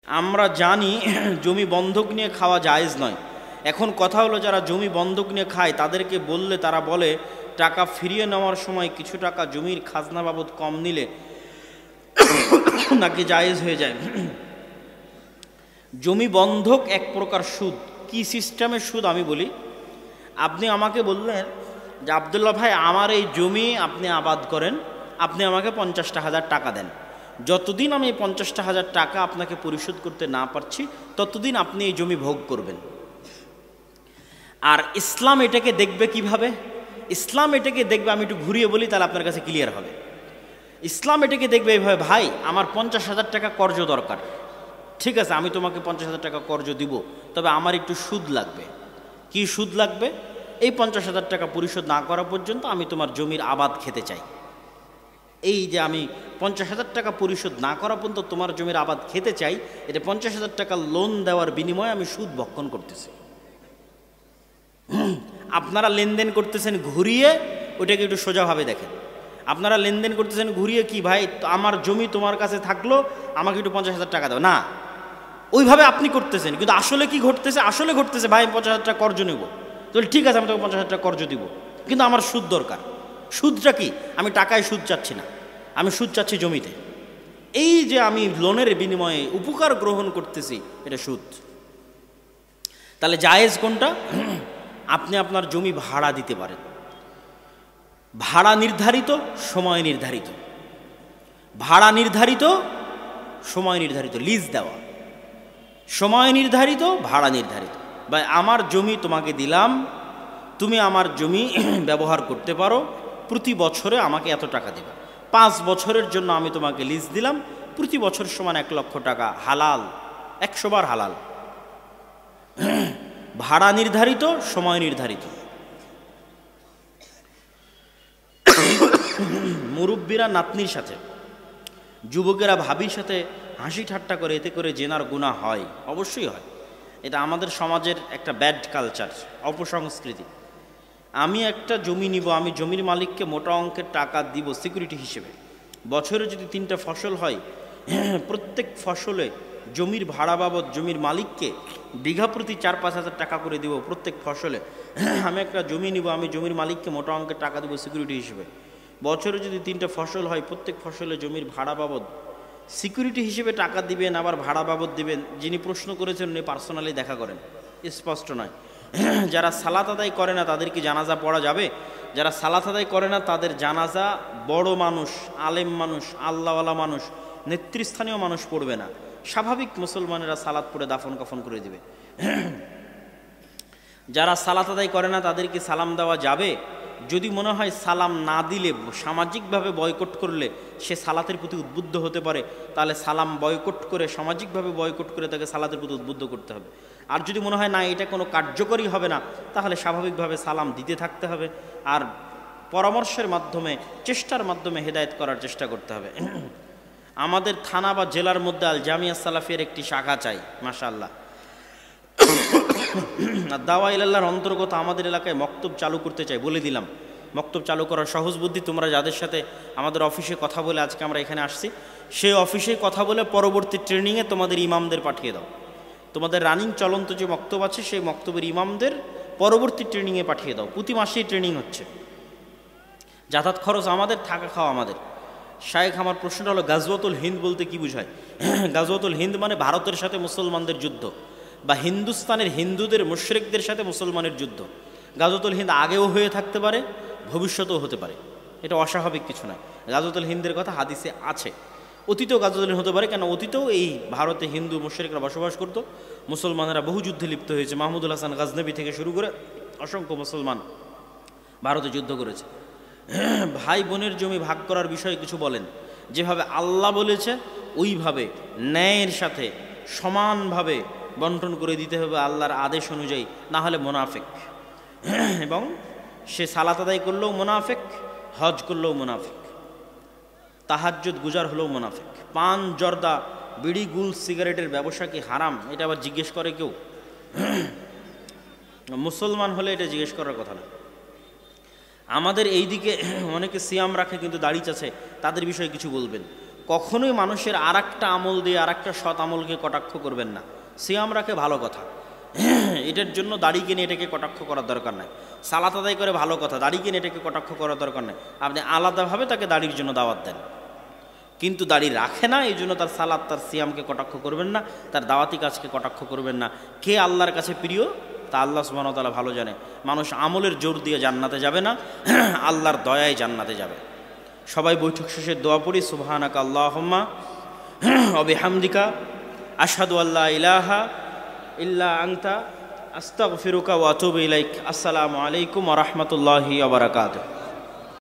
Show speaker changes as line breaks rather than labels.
আমরা জানি জমি বন্ধক নিয়ে খাওয়া জায়েজ নয়। এখন কথা হলো, যারা জমি বন্ধক নিয়ে খায় তাদেরকে বললে তারা বলে টাকা ফিরিয়ে নেওয়ার সময় কিছু টাকা জমির খাজনা বাবদ কম নিলে নাকি জায়েজ হয়ে যায়। জমি বন্ধক এক প্রকার সুদ। কি সিস্টেমের সুদ আমি বলি। আপনি আমাকে বললেন যে আব্দুল্লাহ ভাই, আমার এই জমি আপনি আবাদ করেন, আপনি আমাকে 50,000 টাকা দেন। যতদিন আমি 50,000 টাকা আপনাকে পরিশোধ করতে না পারছি ততদিন আপনি এই জমি ভোগ করবেন। আর ইসলাম এটাকে দেখবে কিভাবে? ইসলাম এটাকে দেখবে, আমি একটু ঘুরিয়ে বলি তাহলে আপনার কাছে ক্লিয়ার হবে। ইসলাম এটাকে দেখবে এইভাবে, ভাই আমার 50,000 টাকা কর্জ দরকার, ঠিক আছে আমি তোমাকে 50,000 টাকা কর্জ দিব, তবে আমার একটু সুদ লাগবে। কি সুদ লাগবে? এই 50,000 টাকা পরিশোধ না করা পর্যন্ত আমি তোমার জমির আবাদ খেতে চাই। এই যে আমি 50,000 টাকা পরিশোধ না করা পর্যন্ত তোমার জমির আবাদ খেতে চাই, এটা 50,000 টাকা লোন দেওয়ার বিনিময়ে আমি সুদ ভক্ষণ করতেছি। আপনারা লেনদেন করতেছেন ঘুরিয়ে, ওইটাকে একটু সোজাভাবে দেখেন। আপনারা লেনদেন করতেছেন ঘুরিয়ে, কি ভাই আমার জমি তোমার কাছে থাকলো, আমাকে একটু 50,000 টাকা দাও না, ওইভাবে আপনি করতেছেন। কিন্তু আসলে কি ঘটতেছে? আসলে ঘটতেছে ভাই 50,000 টাকা কর্জ নেব, তাহলে ঠিক আছে আমি তোকে 50,000 টাকা কর্জ দিব, কিন্তু আমার সুদ দরকার। সুদটা কি? আমি টাকায় সুদ চাচ্ছি না, আমি সুদ চাচ্ছি জমিতে। এই যে আমি লোনের বিনিময়ে উপকার গ্রহণ করতেছি, এটা সুদ। তাহলে জায়েজ কোনটা? আপনি আপনার জমি ভাড়া দিতে পারেন। ভাড়া নির্ধারিত, সময় নির্ধারিত। ভাড়া নির্ধারিত, সময় নির্ধারিত। লিজ দেওয়া, সময় নির্ধারিত, ভাড়া নির্ধারিত। বা আমার জমি তোমাকে দিলাম, তুমি আমার জমি ব্যবহার করতে পারো, প্রতি বছরে আমাকে এত টাকা দেবে। 5 বছরের জন্য আমি তোমাকে লিজ দিলাম, প্রতি বছর সমান 1 লক্ষ টাকা, হালাল, 100 বার হালাল। ভাড়া নির্ধারিত, সময় নির্ধারিত। মুরব্বীরা নাতনির সাথে, যুবকেরা ভাবির সাথে হাসি ঠাট্টা করে, এতে করে জেনার গুনাহ হয়, অবশ্যই হয়। এটা আমাদের সমাজের একটা ব্যাড কালচার, অপসংস্কৃতি। আমি একটা জমি নিব, আমি জমির মালিককে মোটা অঙ্কের টাকা দিব সিকিউরিটি হিসেবে। বছরে যদি 3টা ফসল হয়, প্রত্যেক ফসলে জমির ভাড়া বাবদ জমির মালিককে বিঘা প্রতি 4-5 হাজার টাকা করে দিব প্রত্যেক ফসলে। আমি একটা জমি নিব, আমি জমির মালিককে মোটা অঙ্কের টাকা দেবো সিকিউরিটি হিসেবে। বছরে যদি 3টা ফসল হয়, প্রত্যেক ফসলে জমির ভাড়া বাবদ সিকিউরিটি হিসেবে টাকা দিবেন, আবার ভাড়া বাবদ দিবেন। যিনি প্রশ্ন করেছেন উনি পার্সোনালি দেখা করেন, স্পষ্ট নয়। যারা সালাত আদায় করে না তাদের কি জানাজা পড়া যাবে? যারা সালাত আদায় করে না তাদের জানাজা বড় মানুষ, আলেম মানুষ, আল্লাহওয়ালা মানুষ, নেতৃস্থানীয় মানুষ পড়বে না। স্বাভাবিক মুসলমানেরা সালাত পড়ে দাফন কাফন করে দিবে। যারা সালাত আদায় করে না তাদেরকে সালাম দেওয়া যাবে? যদি মনে হয় সালাম না দিলে, সামাজিকভাবে বয়কট করলে সে সালাতের প্রতি উদ্বুদ্ধ হতে পারে, তাহলে সালাম বয়কট করে, সামাজিকভাবে বয়কট করে তাকে সালাতের প্রতি উদ্বুদ্ধ করতে হবে। আর যদি মনে হয় না এটা কোনো কার্যকরী হবে না, তাহলে স্বাভাবিকভাবে সালাম দিতে থাকতে হবে, আর পরামর্শের মাধ্যমে, চেষ্টার মাধ্যমে হেদায়েত করার চেষ্টা করতে হবে। আমাদের থানা বা জেলার মধ্যে আল জামিয়া সালাফিয়ার একটি শাখা চাই, মাশাআল্লাহ। দাওয়া ইলাল্লাহর অন্তর্গত আমাদের এলাকায় মক্তব চালু করতে চাই, বলে দিলাম। মক্তব চালু করার সহজ বুদ্ধি, তোমরা যাদের সাথে আমাদের অফিসে কথা বলে আজকে আমরা এখানে আসছি, সেই অফিসে কথা বলে পরবর্তী ট্রেনিংয়ে তোমাদের ইমামদের পাঠিয়ে দাও। তোমাদের রানিং চলন্ত যে মক্তব আছে সেই মক্তবের ইমামদের পরবর্তী ট্রেনিংয়ে পাঠিয়ে দাও। প্রতি মাসেই ট্রেনিং হচ্ছে, যাতায়াত খরচ আমাদের, থাকা খাওয়া আমাদের। শায়েখ, আমার প্রশ্নটা হলো গাজওয়াতুল হিন্দ বলতে কি বোঝায়? গাজওয়াতুল হিন্দ মানে ভারতের সাথে মুসলমানদের যুদ্ধ, বা হিন্দুস্তানের হিন্দুদের মুশরিকদের সাথে মুসলমানের যুদ্ধ। গাজওয়াতুল হিন্দ আগেও হয়ে থাকতে পারে, ভবিষ্যতেও হতে পারে, এটা অস্বাভাবিক কিছু নয়। গাজওয়াতুল হিন্দের কথা হাদিসে আছে। অতীতেও গাজওয়াতুল হিন্দ হতে পারে, কেন অতীতেও এই ভারতে হিন্দু মুশরিকরা বসবাস করতো, মুসলমানেরা বহু যুদ্ধে লিপ্ত হয়েছে। মাহমুদুল হাসান গাজনবী থেকে শুরু করে অসংখ্য মুসলমান ভারতে যুদ্ধ করেছে। ভাই বোনের জমি ভাগ করার বিষয়ে কিছু বলেন। যেভাবে আল্লাহ বলেছে ওইভাবে ন্যায়ের সাথে সমানভাবে বন্টন করে দিতে হবে আল্লাহর আদেশ অনুযায়ী, না হলে মুনাফিক। এবং সে সালাত আদায় করলেও মুনাফিক, হজ করলেও মুনাফিক, তাহাজ্জুদ গুজার হলেও মুনাফিক। পান, জর্দা, বিড়ি, গুল, সিগারেটের ব্যবসা কি হারাম? এটা আবার জিজ্ঞেস করে কেউ? মুসলমান হলে এটা জিজ্ঞেস করার কথা না। আমাদের এই দিকে অনেকে সিয়াম রাখে কিন্তু দাড়ি চাচ্ছে, তাদের বিষয়ে কিছু বলবেন। কখনোই মানুষের আর একটা আমল দিয়ে আর একটা সৎ আমলকে কটাক্ষ করবেন না। সিয়াম রাখে ভালো কথা, এটার জন্য দাড়িকে নিয়ে এটাকে কটাক্ষ করার দরকার নাই। সালাত আদায় করে ভালো কথা, দাড়িকে নিয়ে এটাকে কটাক্ষ করার দরকার নেই। আপনি আলাদাভাবে তাকে দাড়ির জন্য দাওয়াত দেন, কিন্তু দাড়ি রাখে না এই জন্য তার সালাত তার সিয়ামকে কটাক্ষ করবেন না, তার দাওয়াতি কাজকে কটাক্ষ করবেন না। কে আল্লাহর কাছে প্রিয় তা আল্লাহ সুবহানাহু ওয়া তাআলা ভালো জানে। মানুষ আমলের জোর দিয়ে জান্নাতে যাবে না, আল্লাহর দয়ায় জান্নাতে যাবে। সবাই বৈঠক শেষে দোয়া পড়ি, সুবহানাকা আল্লাহুম্মা ওয়া বিহামদিকা আশহাদু আল্লা ইলাহা ইল্লা আনতা আস্তাগফিরুকা ওয়া আতুবু ইলাইক। আসসালামু আলাইকুম ওয়া রাহমাতুল্লাহি ওয়া বারাকাতুহু।